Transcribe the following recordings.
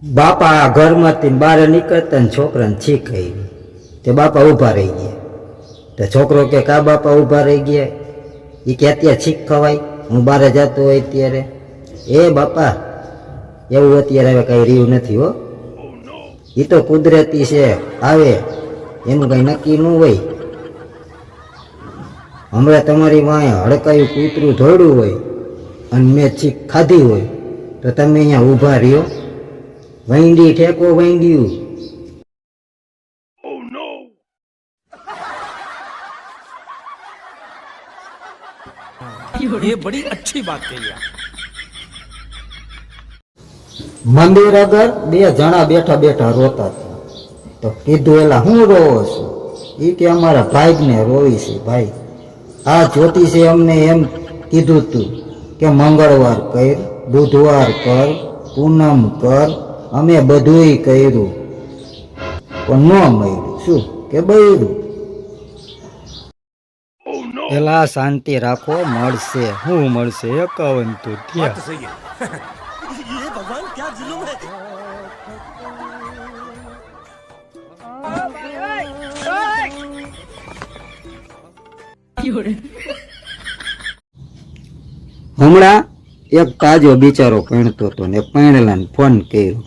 બાપા ઘરમાંથી બહાર નીકળતા ને છોકરાને છીક આવી તે બાપા ઊભા રહી ગયા. તો છોકરો કે કા બાપા ઊભા રહી ગયા? એ કે અત્યારે છીક ખવાય, હું બહાર જતો હોય ત્યારે. એ બાપા એવું અત્યારે હવે કઈ રહ્યું નથી હો, એ તો કુદરતી છે, આવે એનું કઈ નક્કી ન હોય. હમણાં તમારી વાંહે હડકાયું કૂતરું ધોડ્યું હોય અને મેં છીક ખાધી હોય તો તમે અહીંયા ઊભા રહ્યો? વૈંડી ઠેકો વૈંડ્યું. ये बड़ी अच्छी बात कही आप. મંદિર આગળ બે જણા બેઠા બેઠા રોતા હતા. તો કીધું એલા હું રોવો છું? એ કે અમારા ભાઈને રોવી છે ભાઈ. આ જ્યોતિષે અમને એમ કીધું તું કે મંગળવાર કર, બુધવાર કર, પૂનમ કર. અમે બધુંય કર્યું પણ ન મળ્યું. શું કે બૈરું? એલા શાંતિ રાખો, મળશે. શું મળશે? 51 તો થયા. सही है. ये भगवान क्या जुलूम है. હમણાં એક તાજો બિચારો પૈણતો હતો ને પૈણેલાને ફોન કર્યો.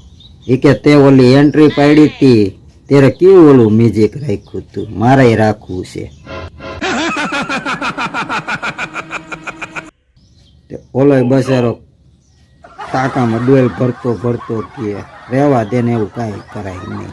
એ કે તે ઓલી એન્ટ્રી પાડી હતી ત્યારે કેવું ઓલું મ્યુઝિક રાખ્યું હતું, મારે રાખવું છે. ઓલો બસારો ટાંકામાં ડોલ ભરતો ભરતો કે રહેવા દે ને, એવું કાંઈ કરાય નહીં.